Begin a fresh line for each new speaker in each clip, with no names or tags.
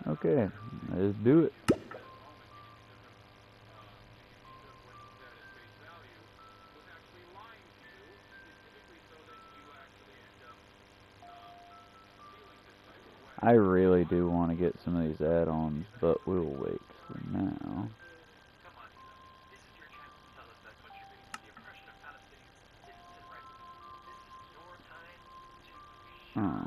Okay, let's do it. I really do want to get some of these add-ons, but we'll wait for now. Oh.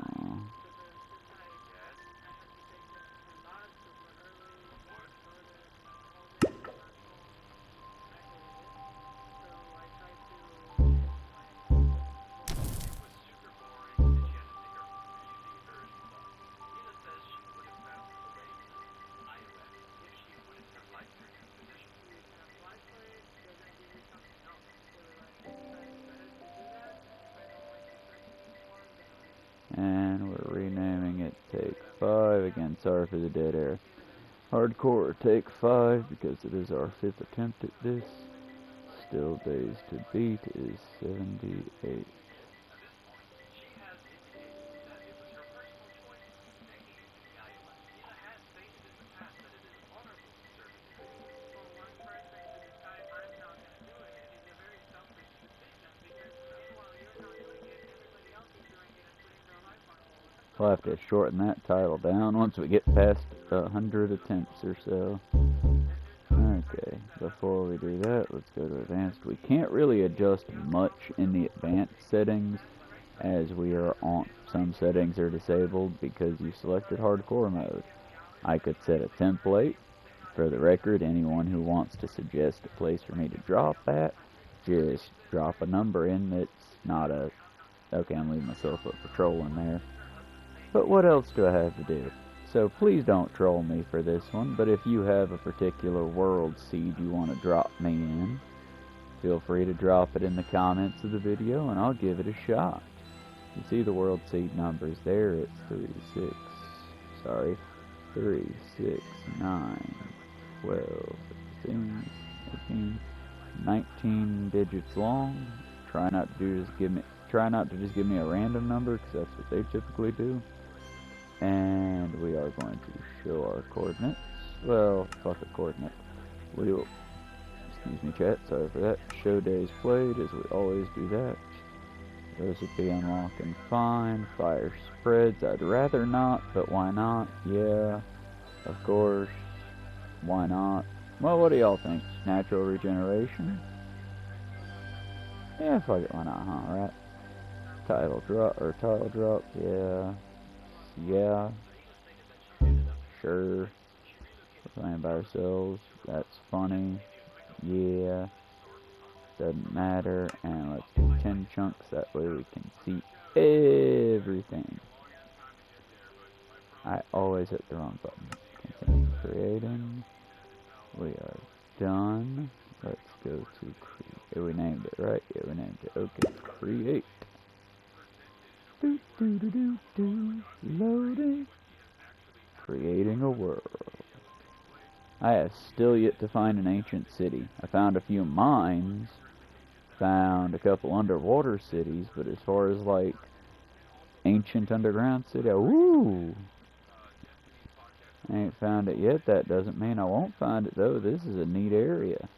And we're renaming it Take 5. Again, sorry for the dead air. Hardcore Take 5 because it is our 5th attempt at this. Still days to beat is 78. We'll have to shorten that title down once we get past 100 attempts or so. Okay, before we do that, let's go to advanced. We can't really adjust much in the advanced settings as we are on some settings are disabled because you selected hardcore mode. I could set a template. For the record, anyone who wants to suggest a place for me to drop that, just drop a number in that's not a... Okay, I'm leaving myself up for trolling there. But what else do I have to do? So please don't troll me for this one, but if you have a particular world seed you want to drop me in, feel free to drop it in the comments of the video and I'll give it a shot. You see the world seed numbers there, it's 3, 6, 9, 12, 15, 18, 19 digits long. Try not to just give me a random number because that's what they typically do. And we are going to show our coordinates. Well, fuck a coordinate. We will, excuse me chat, sorry for that. Show days played as we always do that. Recipe unlock and find. Fire spreads. I'd rather not, but why not? Yeah, of course. Why not? Well, what do y'all think? Natural regeneration? Yeah, fuck it, why not, huh, right? Tile drop, yeah. Yeah. Sure. We're playing by ourselves. That's funny. Yeah. Doesn't matter. And let's do 10 chunks. That way we can see everything. I always hit the wrong button. Continue creating. We are done. Let's go to create. We named it, right? Yeah, we named it. Okay, create. Loading. Creating a world. I have still yet to find an ancient city. I found a few mines, found a couple underwater cities, but as far as like ancient underground city, woo! I ain't found it yet. That doesn't mean I won't find it though. This is a neat area.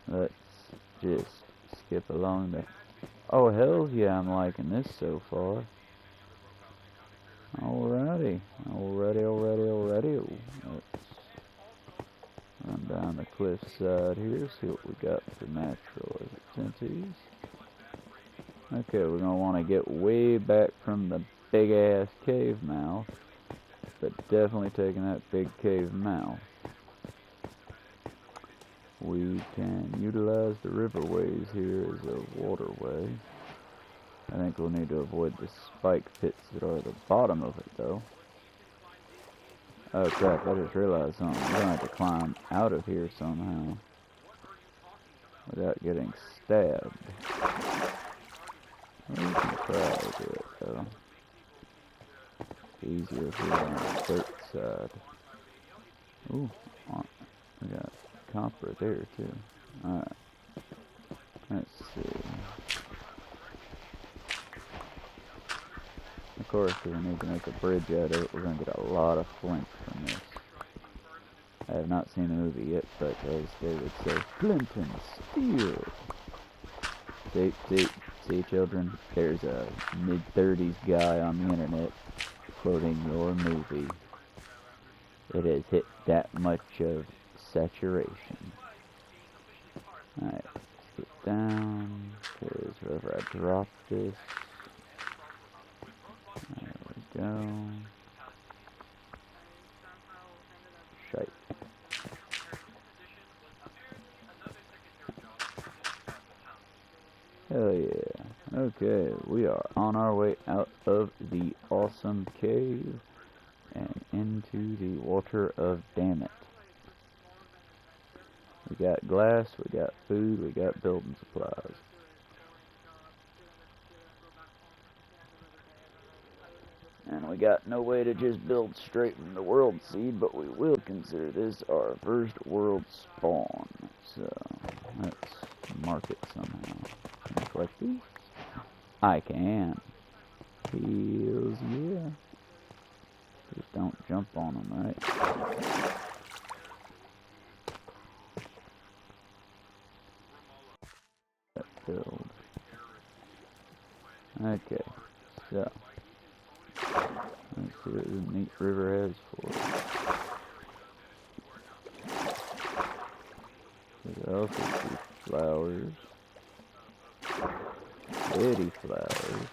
Let's just skip along there. Oh, hells yeah, I'm liking this so far. Alrighty. Let's run down the cliffside here, see what we got for natural entities. Okay, we're going to want to get way back from the big-ass cave mouth, but definitely taking that big cave mouth. We can utilize the riverways here as a waterway. I think we'll need to avoid the spike pits that are at the bottom of it, though. Oh crap, I just realized something. We're going to have to climb out of here somehow without getting stabbed. Well, we can try to do it, though. Easier if we're on the dirt side. Ooh, we got copper there, too. Alright. Let's see. of course, because we need to make a bridge out of it, we're going to get a lot of flint from this. I have not seen the movie yet, but as they would say, flint and steel. See, children, there's a mid-30s guy on the internet quoting your movie. It has hit that much of saturation. Alright, let's get down, because wherever I drop this, there we go. Shite. Hell yeah. Okay, we are on our way out of the awesome cave and into the water of Dammit. We got glass, we got food, we got building supplies. And we got no way to just build straight from the world seed, but we will consider this our first world spawn. So, let's mark it somehow. Can I collect these? I can. Hells yeah. Just don't jump on them, right? That filled. Okay, so let's see what the neat river has for us. We also see flowers. Pretty flowers.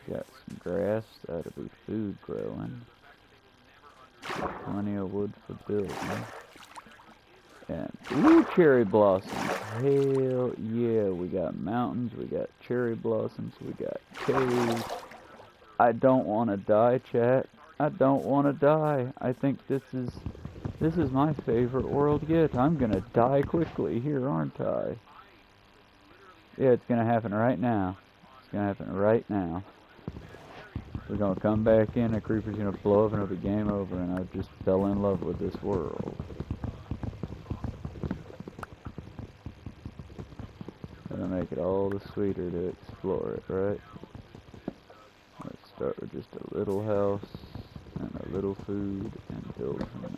Got some grass, that'll be food growing. Plenty of wood for building. And ooh, cherry blossoms. Hell yeah, we got mountains, we got cherry blossoms, we got caves. I don't want to die, chat. I don't want to die. I think this is my favorite world yet. I'm gonna die quickly here, aren't I? Yeah, it's gonna happen right now. It's gonna happen right now. We're gonna come back in, a creeper's gonna blow up and it'll be game over, and I just fell in love with this world. Gonna make it all the sweeter to explore it, right? Let's start with just a little house and a little food and build from there.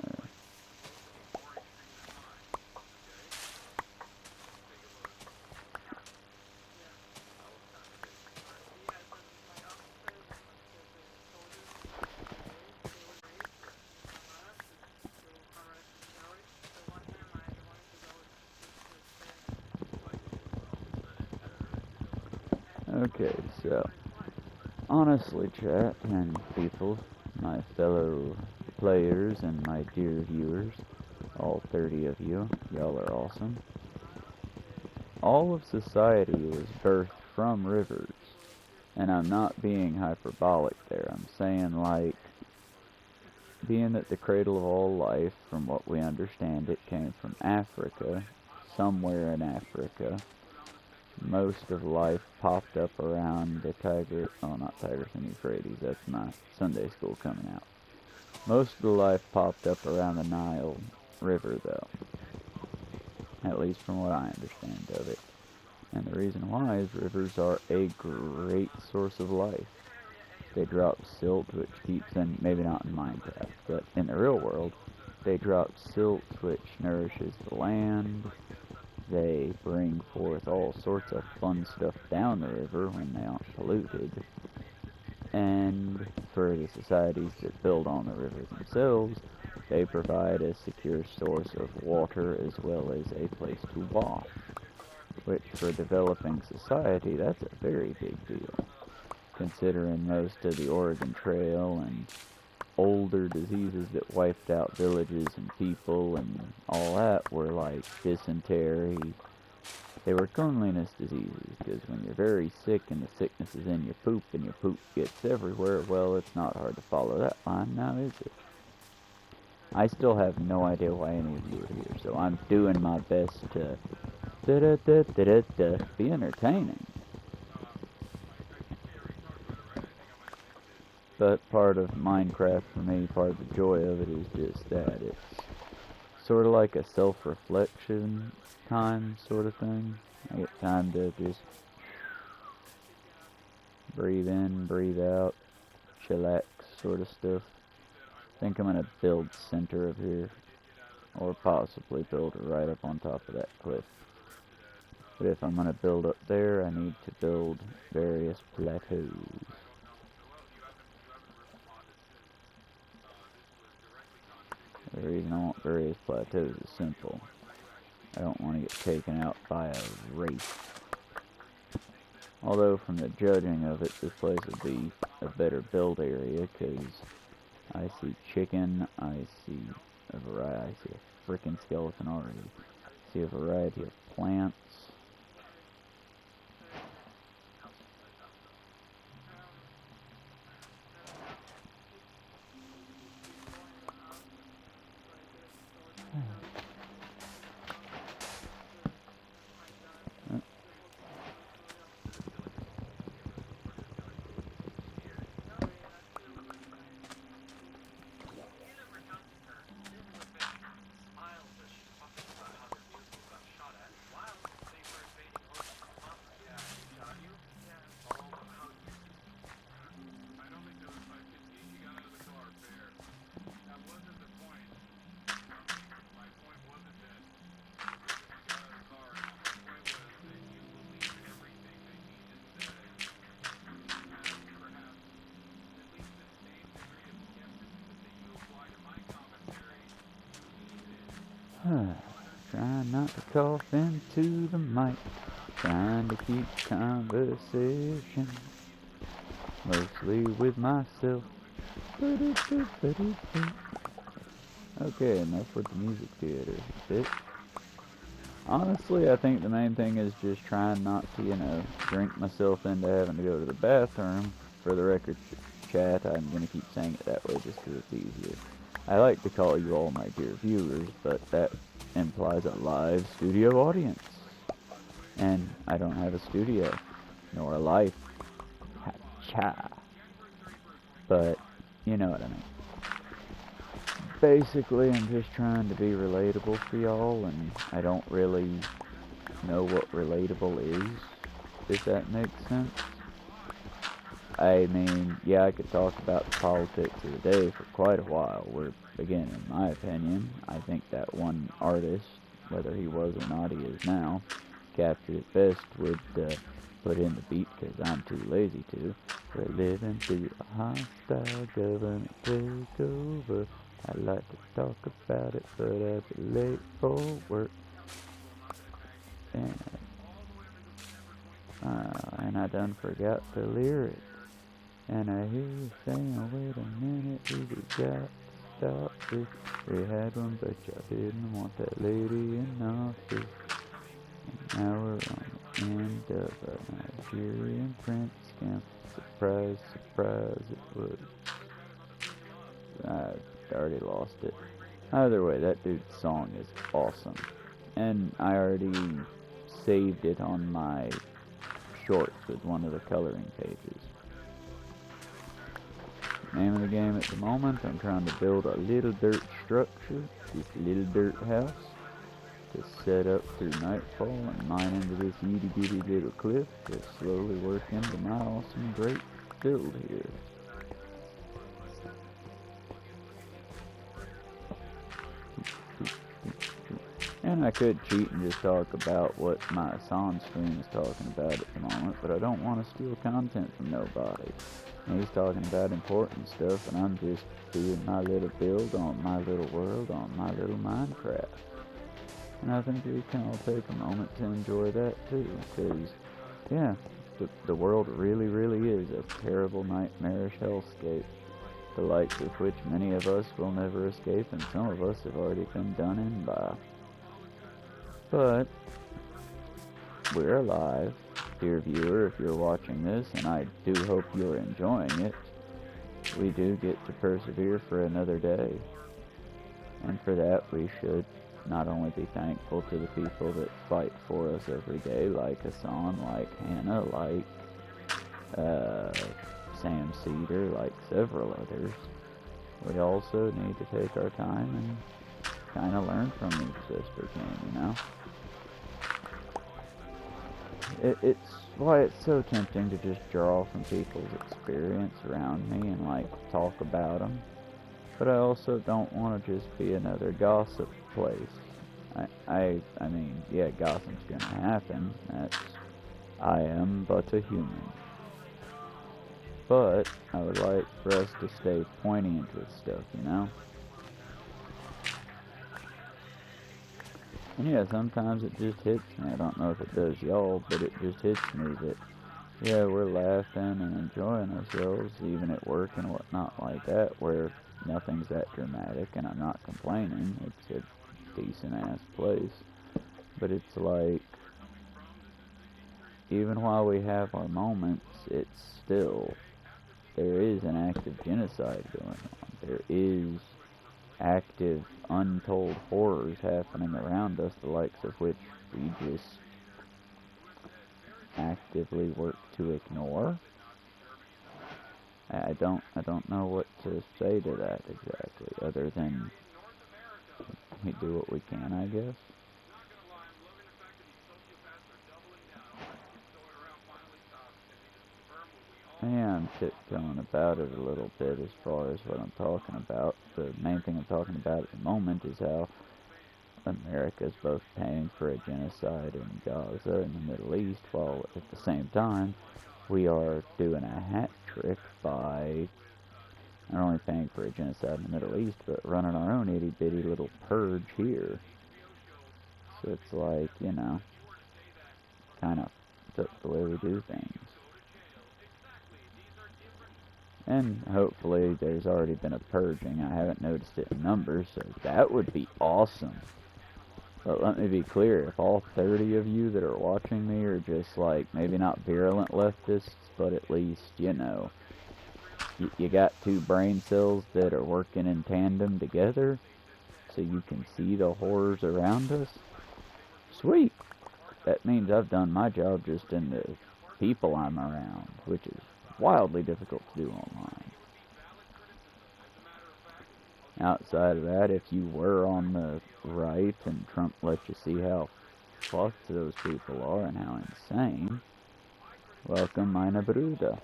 Okay, so, honestly, chat and people, my fellow players and my dear viewers, all 30 of you, y'all are awesome. All of society was birthed from rivers, and I'm not being hyperbolic there. I'm saying, like, being that the cradle of all life, from what we understand it, came from Africa, somewhere in Africa. Most of life popped up around the Tigris and Euphrates, that's my Sunday school coming out. Most of the life popped up around the Nile River, though. At least from what I understand of it. And the reason why is rivers are a great source of life. They drop silt, which keeps them, maybe not in Minecraft, but in the real world, they drop silt, which nourishes the land. They bring forth all sorts of fun stuff down the river when they aren't polluted. And for the societies that build on the river themselves, they provide a secure source of water as well as a place to wash. Which for developing society, that's a very big deal. Considering most of the Oregon Trail and older diseases that wiped out villages and people and all that were like dysentery. They were cleanliness diseases, because when you're very sick and the sickness is in your poop and your poop gets everywhere, well, it's not hard to follow that line now, is it? I still have no idea why any of you are here, so I'm doing my best to be entertaining. But part of Minecraft for me, part of the joy of it is just that it's sort of like a self-reflection time sort of thing. I get time to just breathe in, breathe out, chillax sort of stuff. I think I'm going to build center of here, or possibly build right up on top of that cliff. But if I'm going to build up there, I need to build various plateaus. The reason I want various plateaus is simple. I don't want to get taken out by a wraith. Although from the judging of it, this place would be a better build area, because I see chicken, I see a variety, I see a freaking skeleton already. I see a variety of plants. Trying not to cough into the mic, trying to keep conversation, mostly with myself. Okay, enough with the music theater bit. Honestly, I think the main thing is just trying not to, drink myself into having to go to the bathroom. For the record, chat, I'm going to keep saying it that way just because it's easier. I like to call you all my dear viewers, but that implies a live studio audience. And I don't have a studio, nor a life. Ha-cha. But, you know what I mean. Basically, I'm just trying to be relatable for y'all, and I don't really know what relatable is, if that makes sense. I mean, yeah, I could talk about the politics of the day for quite a while, where, again, in my opinion, I think that one artist, whether he was or not, he is now, captured it best with put in the beat, because I'm too lazy to. We're living through a hostile government takeover. I'd like to talk about it, but I'd be late for work. And I done forgot the lyrics. And I hear you saying, wait a minute, we got to stop this. We had one, but y'all didn't want that lady in office. And now we're on the end of a Nigerian prince scam. Surprise, surprise, it was. I already lost it. Either way, that dude's song is awesome. And I already saved it on my shorts with one of the coloring pages. Name of the game at the moment, I'm trying to build a little dirt structure, this little dirt house, to set up through nightfall and mine into this itty bitty little cliff to slowly work into my awesome great build here. And I could cheat and just talk about what my Hassan stream is talking about at the moment, but I don't want to steal content from nobody. And he's talking about important stuff, and I'm just doing my little build on my little world, on my little Minecraft. And I think we can all take a moment to enjoy that too, because, yeah, the world really, really is a terrible, nightmarish hellscape, the likes of which many of us will never escape, and some of us have already been done in by. But we're alive, dear viewer, if you're watching this, and I do hope you're enjoying it. We do get to persevere for another day. And for that, we should not only be thankful to the people that fight for us every day, like Hassan, like Hannah, like Sam Cedar, like several others. We also need to take our time and kind of learn from each sister king, It's why it's so tempting to just draw from people's experience around me and like talk about them. But I also don't want to just be another gossip place. I mean, yeah, gossip's gonna happen. I am but a human. But I would like for us to stay pointy into this stuff, you know? And yeah, sometimes it just hits me. I don't know if it does y'all, but it just hits me that, yeah, we're laughing and enjoying ourselves, even at work and whatnot like that, where nothing's that dramatic, and I'm not complaining. It's a decent-ass place. But it's like, even while we have our moments, it's still, there is an active genocide going on. There is active, untold horrors happening around us, the likes of which we just actively work to ignore. I don't know what to say to that exactly, other than we do what we can, I guess. Yeah, I'm tiptoeing about it a little bit as far as what I'm talking about. The main thing I'm talking about at the moment is how America's both paying for a genocide in Gaza and the Middle East, while at the same time we are doing a hat trick by not only paying for a genocide in the Middle East, but running our own itty-bitty little purge here. So it's like, you know, kind of the way we do things. And hopefully there's already been a purging. I haven't noticed it in numbers, so that would be awesome. But let me be clear, if all 30 of you that are watching me are just like, maybe not virulent leftists, but at least, you know, you got two brain cells that are working in tandem together, so you can see the horrors around us, sweet. That means I've done my job just in the people I'm around, which is wildly difficult to do online. Outside of that, if you were on the right and Trump let you see how fucked those people are and how insane, welcome, meine Brüder.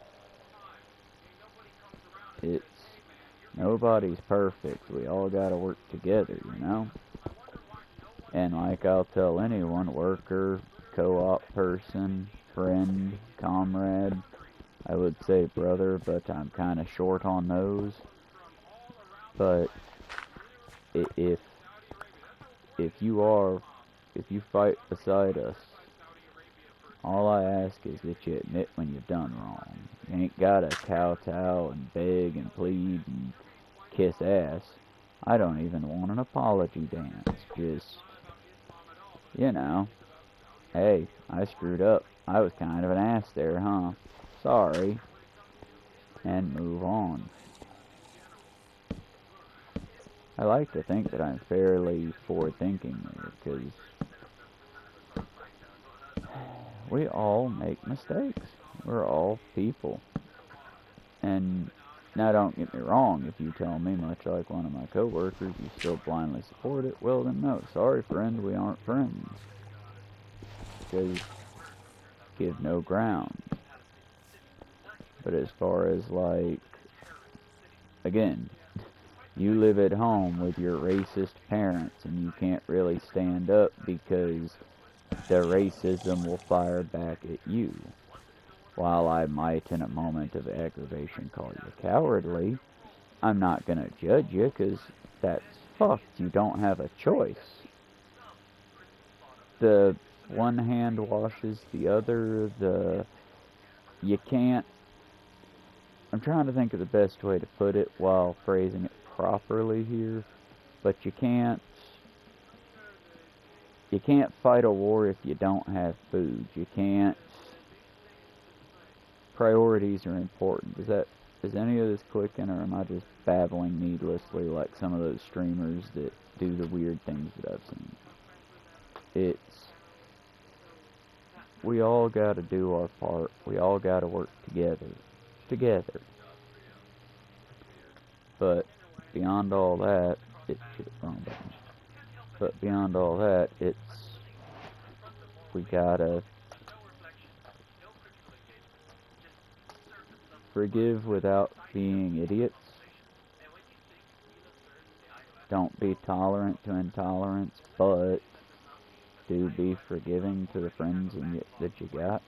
It's, nobody's perfect. We all gotta work together, you know? And like I'll tell anyone, worker, co-op person, friend, comrade, I would say brother, but I'm kind of short on those. But if you fight beside us, all I ask is that you admit when you've done wrong. You ain't gotta kowtow and beg and plead and kiss ass. I don't even want an apology dance. Just, you know, hey, I screwed up. I was kind of an ass there, huh? Sorry. And move on. I like to think that I'm fairly forward-thinking here, because we all make mistakes. We're all people. And now don't get me wrong, if you tell me, much like one of my coworkers, you still blindly support it, well then no, sorry friend, we aren't friends. Because give no ground. But as far as like, again, you live at home with your racist parents and you can't really stand up because the racism will fire back at you. While I might in a moment of aggravation call you cowardly, I'm not going to judge you because that's fucked. You don't have a choice. The one hand washes the other, you can't, I'm trying to think of the best way to put it while phrasing it properly here, but you can't fight a war if you don't have food. You can't, priorities are important. Is any of this clicking, or am I just babbling needlessly like some of those streamers that do the weird things that I've seen? We all gotta do our part. We all gotta work together. But beyond all that, wrong button. But beyond all that, we gotta forgive without being idiots. Don't be tolerant to intolerance, but do be forgiving to the friends that you got.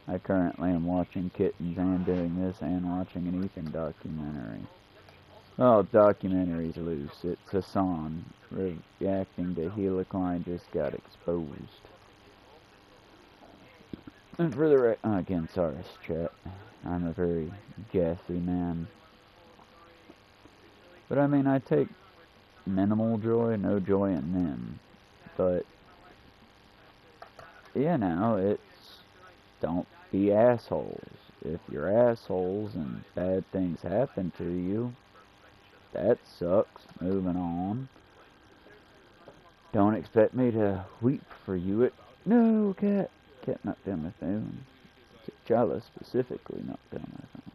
I currently am watching Kittens and doing this and watching an Ethan documentary. Well, documentary's loose. It's Hassan reacting to Helicline just got exposed. And for the again, sorry, chat. I'm a very gassy man. But I mean, I take minimal joy, no joy in them. But, you know, it's, don't be assholes. If you're assholes and bad things happen to you, that sucks. Moving on. Don't expect me to weep for you. No, cat. Cat knocked down my phone. Chala specifically knocked down my phone.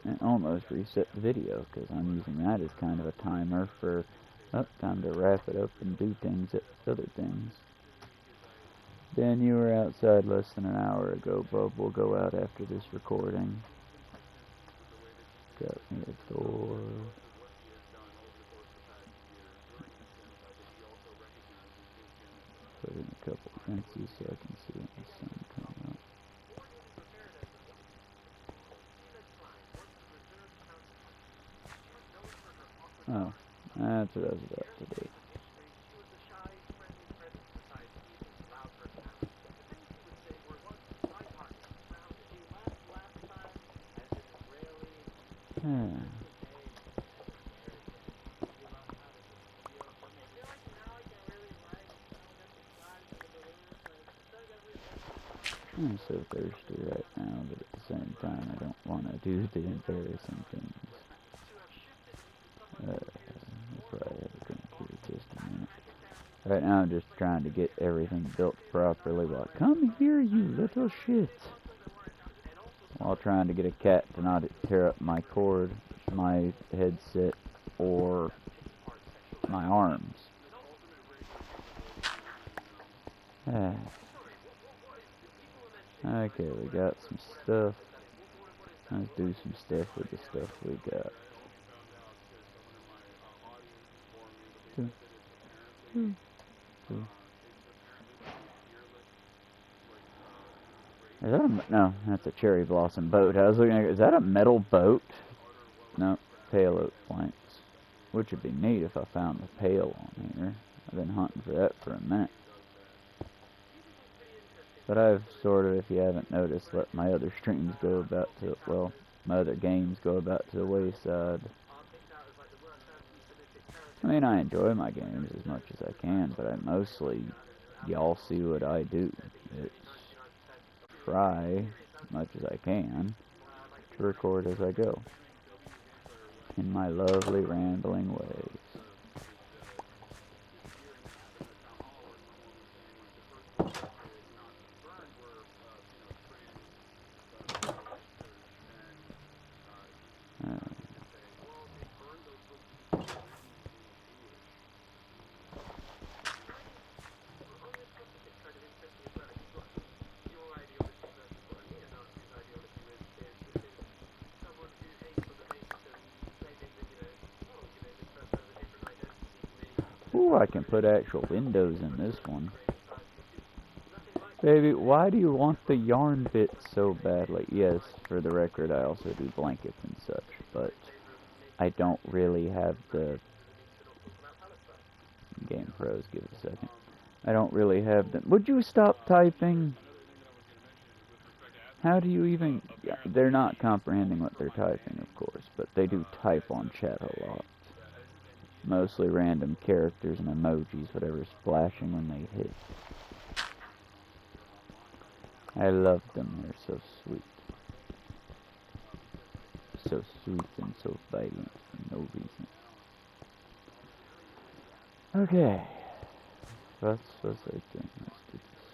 And almost reset the video, because I'm using that as kind of a timer for, time to wrap it up and do other things. Ben, you were outside less than an hour ago, bub. We'll go out after this recording. Got me a door. Put in a couple fences so I can see when the sun comes up. Oh, that's what I was about to do. I'm so thirsty right now, but at the same time I don't want to do the embarrassing things. I'll probably have a drink here in just a minute. Right now I'm just trying to get everything built properly while come here, you little shit. While trying to get a cat to not tear up my cord, my headset, or my arms. Okay, we got some stuff. Let's do some stuff with the stuff we got. Is that a, no, that's a cherry blossom boat. I was looking at, is that a metal boat? No, pale oak planks. Which would be neat if I found the pale on here. I've been hunting for that for a minute. But I've sort of, if you haven't noticed, let my other streams go about to, well, my other games go about to the wayside. I mean, I enjoy my games as much as I can, but I mostly, y'all see what I do. It's try, as much as I can, to record as I go. In my lovely rambling ways. Ooh, I can put actual windows in this one. Baby, why do you want the yarn bits so badly? Yes, for the record, I also do blankets and such, but I don't really have the... Game Pros, give it a second. I don't really have them. Would you stop typing? How do you even... Yeah, they're not comprehending what they're typing, of course, but they do type on chat a lot. Mostly random characters and emojis, whatever's flashing when they hit. I love them, they're so sweet. So sweet and so violent for no reason. Okay. What's I doing? Let's do this.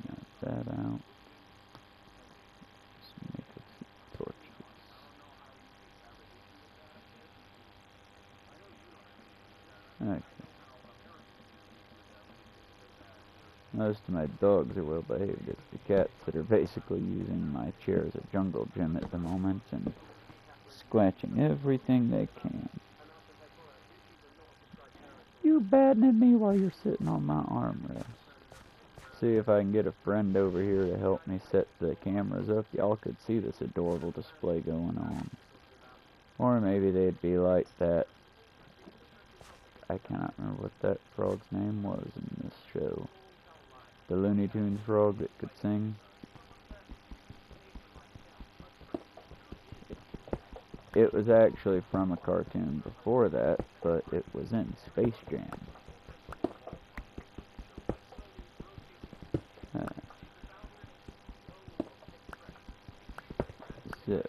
Knock that out. Let's make a few torches. Okay. Most of my dogs are well behaved. It's the cats that are basically using my chair as a jungle gym at the moment and scratching everything they can. You badgering me while you're sitting on my armrest. See if I can get a friend over here to help me set the cameras up. Y'all could see this adorable display going on. Or maybe they'd be like that. I cannot remember what that frog's name was in this show. The Looney Tunes frog that could sing. It was actually from a cartoon before that, but it was in Space Jam. So,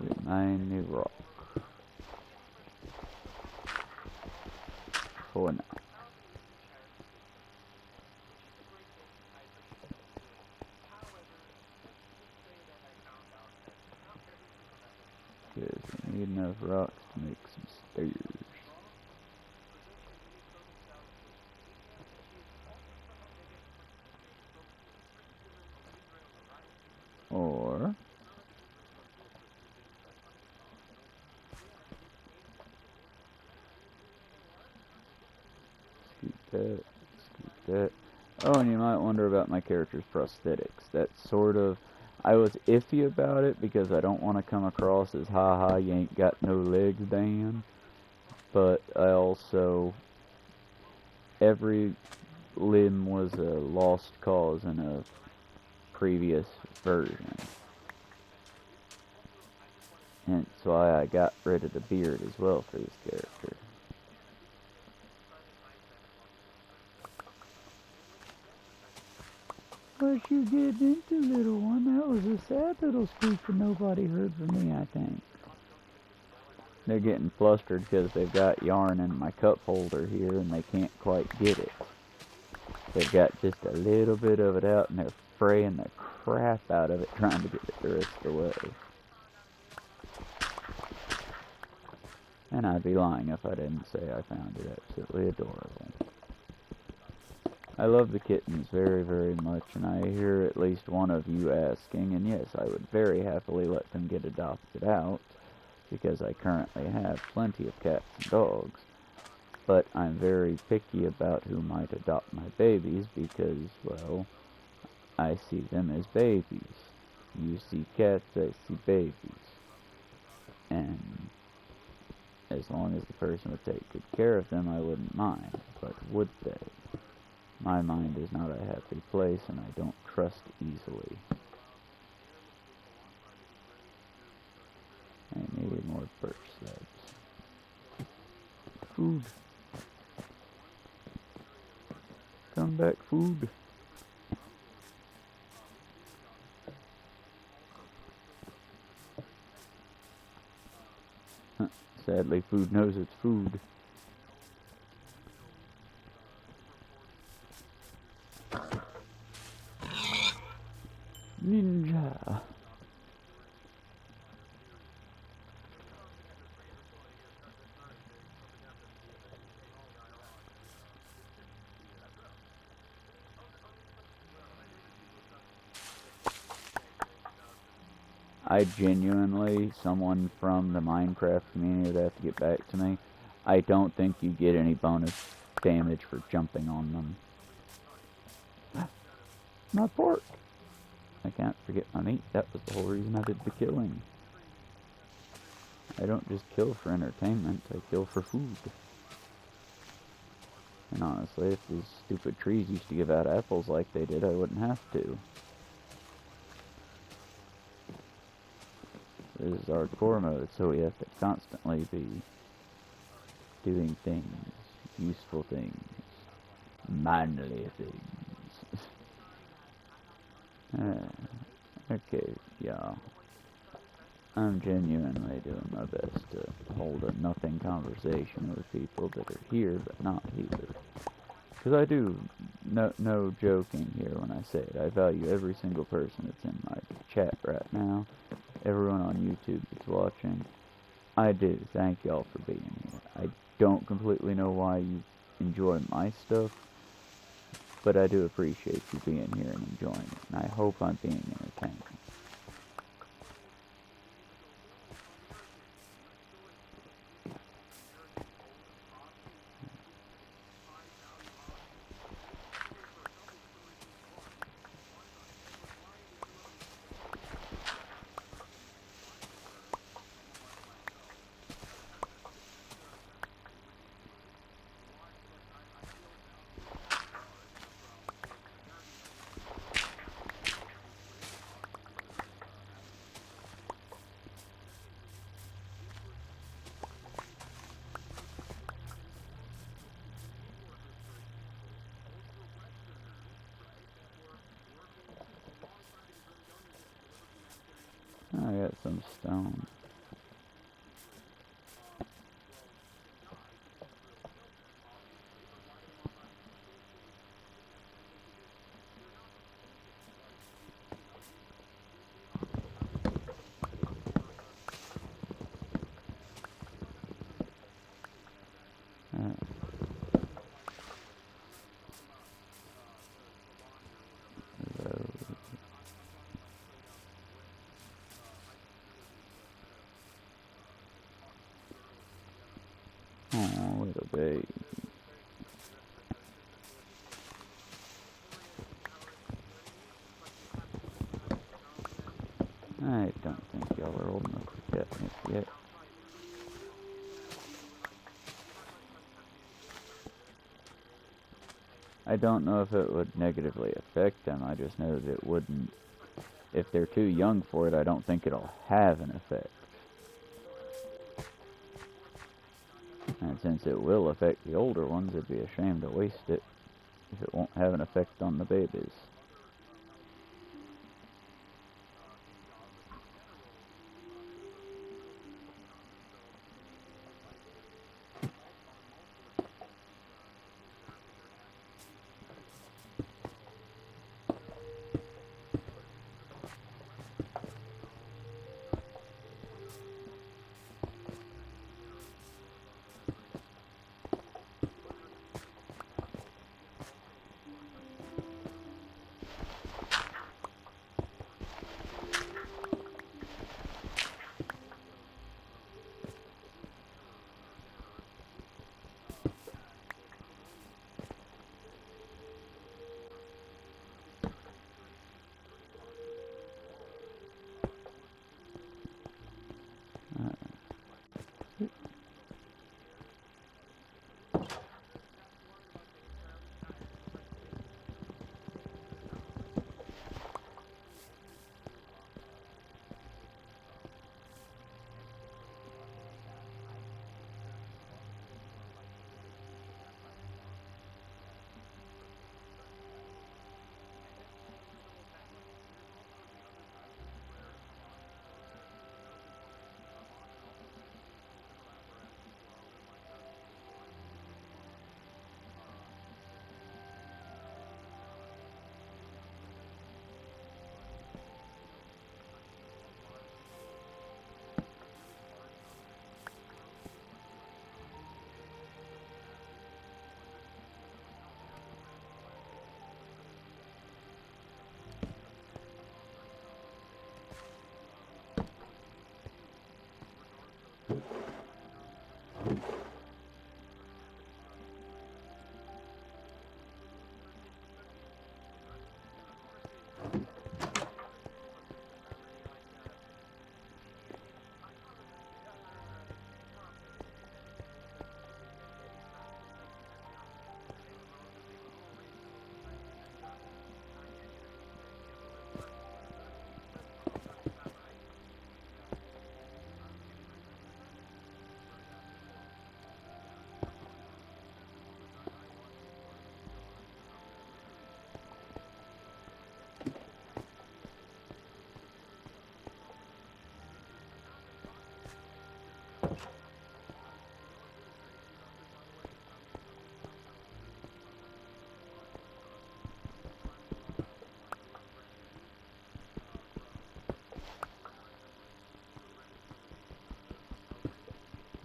we mine the rock. For now. Because we need enough rocks to make some stairs. Or scoot that. Oh, and you might wonder about my character's prosthetics. That's sort of, I was iffy about it because I don't want to come across as haha, you ain't got no legs, Dan. But I also, every limb was a lost cause in a previous version. Hence why I got rid of the beard as well for this character. What you getting into, little one? That was a sad little squeak that nobody heard from me, I think. They're getting flustered because they've got yarn in my cup holder here and they can't quite get it. They've got just a little bit of it out and they're fraying the crap out of it trying to get it the rest of the way. And I'd be lying if I didn't say I found it absolutely adorable. I love the kittens very, very much, and I hear at least one of you asking, and yes, I would very happily let them get adopted out, because I currently have plenty of cats and dogs, but I'm very picky about who might adopt my babies, because, well, I see them as babies. You see cats, I see babies. And as long as the person would take good care of them, I wouldn't mind, but would they? My mind is not a happy place, and I don't trust easily. I need more birch slabs. Food. Come back, food. Sadly, food knows it's food. Ninja. I genuinely, someone from the Minecraft community would have to get back to me. I don't think you get any bonus damage for jumping on them. My pork! I can't forget my meat. That was the whole reason I did the killing. I don't just kill for entertainment, I kill for food. And honestly, if these stupid trees used to give out apples like they did, I wouldn't have to. This is hardcore mode, so we have to constantly be doing things, useful things, manly things. Okay, y'all. I'm genuinely doing my best to hold a nothing conversation with people that are here but not here. Because I do, no joking here when I say it, I value every single person that's in my chat right now. Everyone on YouTube that's watching, I do. Thank y'all for being here. I don't completely know why you enjoy my stuff, But I do appreciate you being here and enjoying it, and I hope I'm being entertaining. I got some stone. Oh, little baby. I don't think y'all are old enough for catnip yet. I don't know if it would negatively affect them, I just know that it wouldn't. If they're too young for it, I don't think it'll have an effect. And since it will affect the older ones, it'd be a shame to waste it if it won't have an effect on the babies.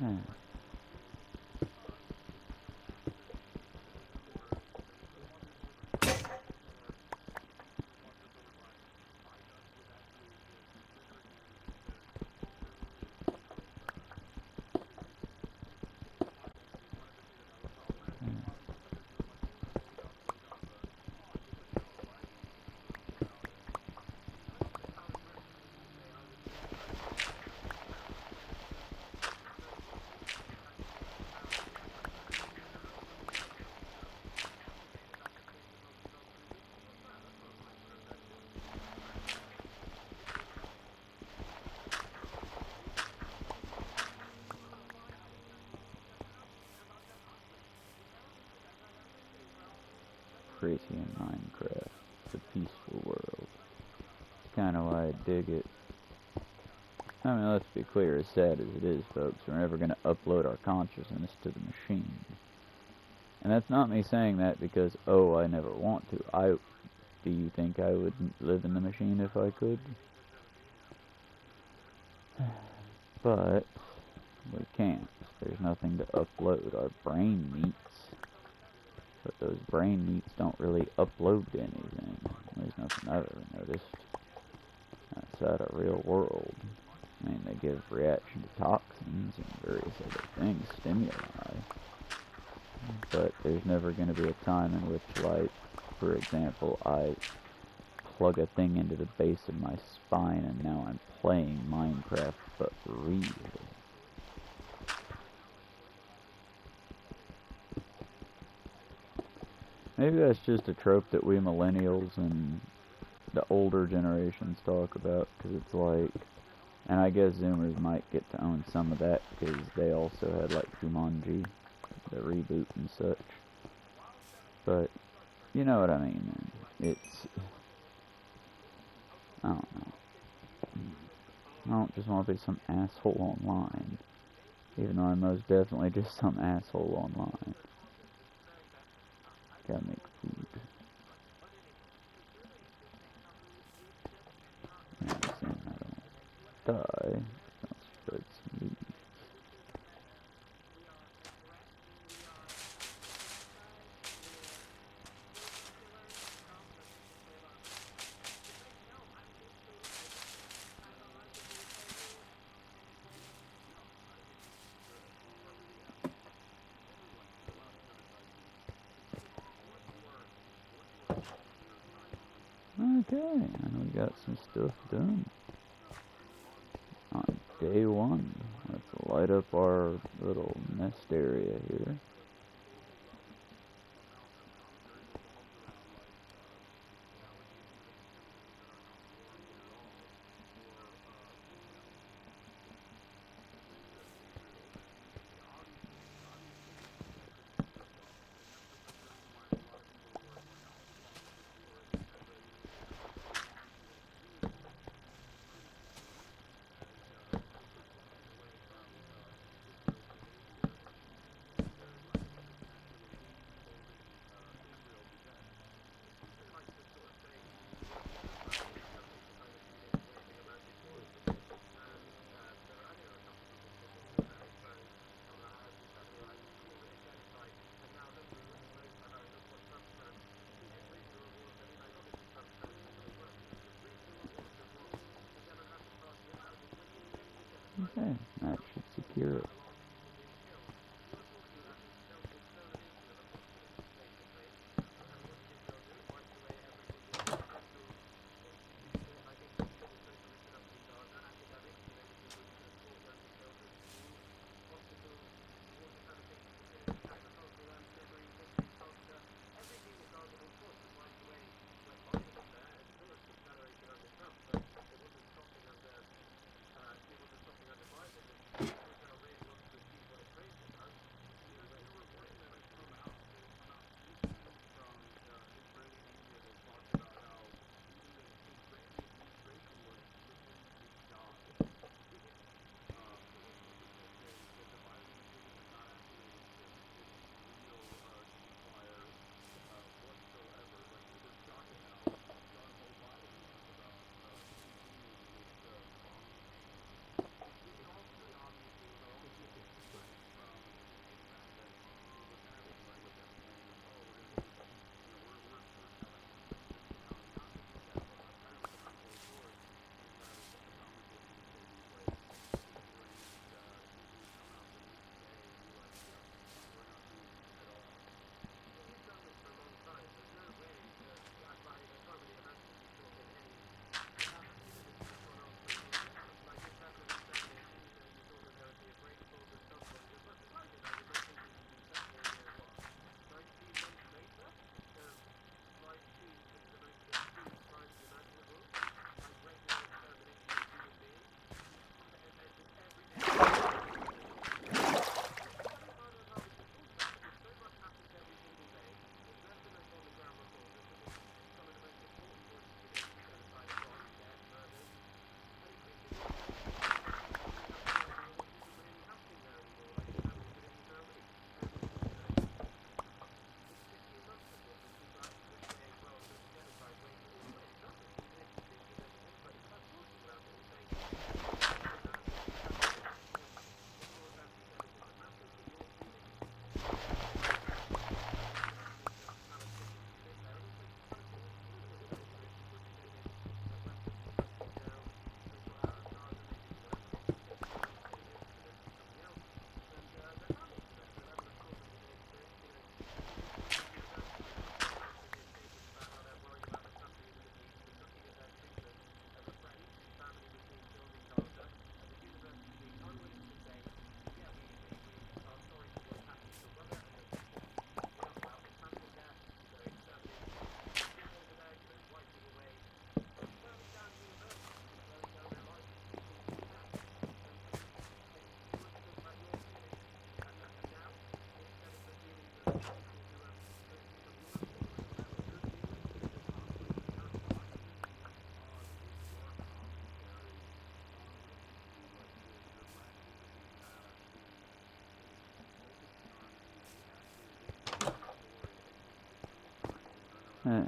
Hmm. crazy in Minecraft. It's a peaceful world. It's kind of why I dig it. I mean, let's be clear, as sad as it is, folks, we're never going to upload our consciousness to the machine. And that's not me saying that because, oh, I never want to. Do you think I would live in the machine if I could? But we can't. There's nothing to upload. Our brain meats. But those brain meats don't really upload anything. There's nothing I've ever noticed outside of real world. I mean, they give reaction to toxins and various other things, stimuli. But there's never going to be a time in which, like, for example, I plug a thing into the base of my spine and now I'm playing Minecraft, but real. Maybe that's just a trope that we millennials and the older generations talk about, because it's like, and I guess Zoomers might get to own some of that, because they also had, like, Jumanji, the reboot and such. But, you know what I mean, man. It's, I don't know. I don't just want to be some asshole online, even though I'm most definitely just some asshole online. Gotta make food. Yeah, saying I don't die. I'll spread some leaves. Okay, and we got some stuff done. On day one, let's light up our little nest area here. Okay, that should secure it. Uh,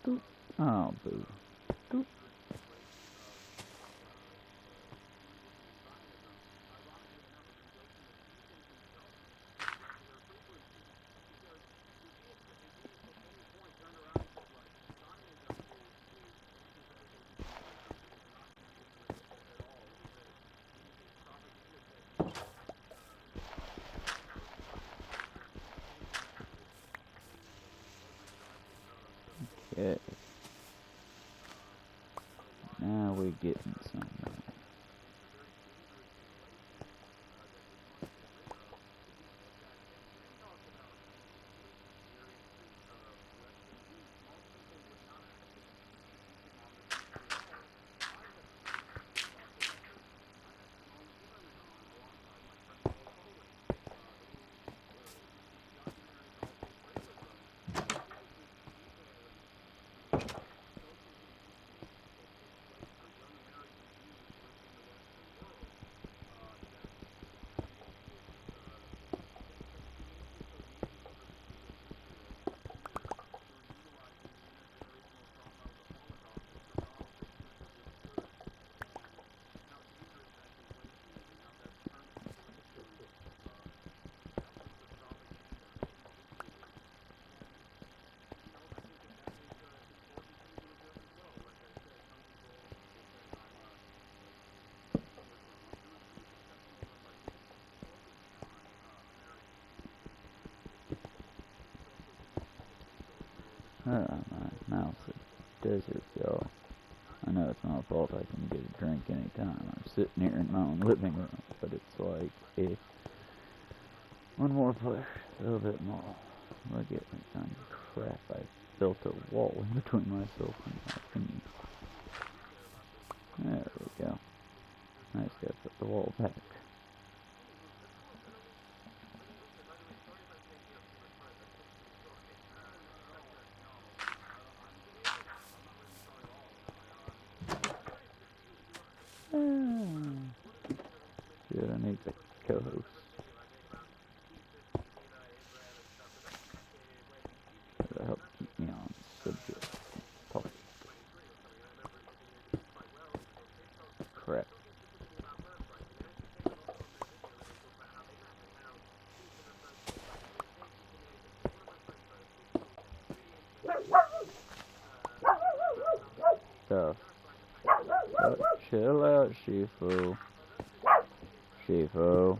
doop. Oh, boo. Doop. Okay. Now we're getting somewhere. Oh, my mouse is desert, y'all. I know it's my fault. I can get a drink anytime. I'm sitting here in my own living room, but it's like, if one more push, a little bit more. Look at me, son. Crap, I built a wall in between myself and my thingy. There we go. I just gotta put the wall back. Shit, I need the co-host. That'll help keep me on subject. Topic. Crap. Stuff. Oh, chill out, Shifu. Shifu.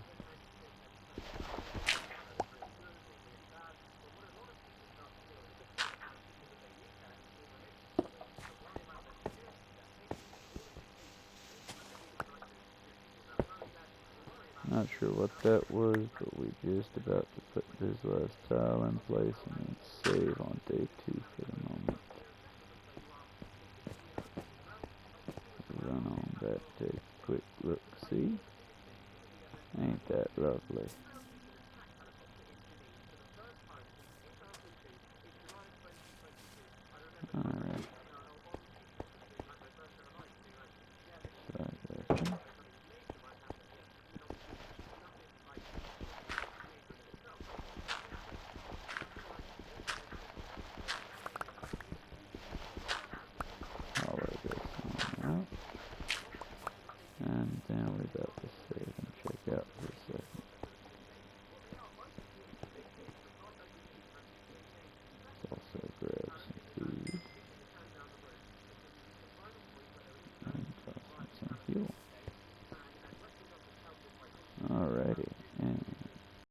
Not sure what that was, but we just about to put this last tile in place and then save on day 2 for the moment. Run on back, take a quick look, see? Ain't that lovely?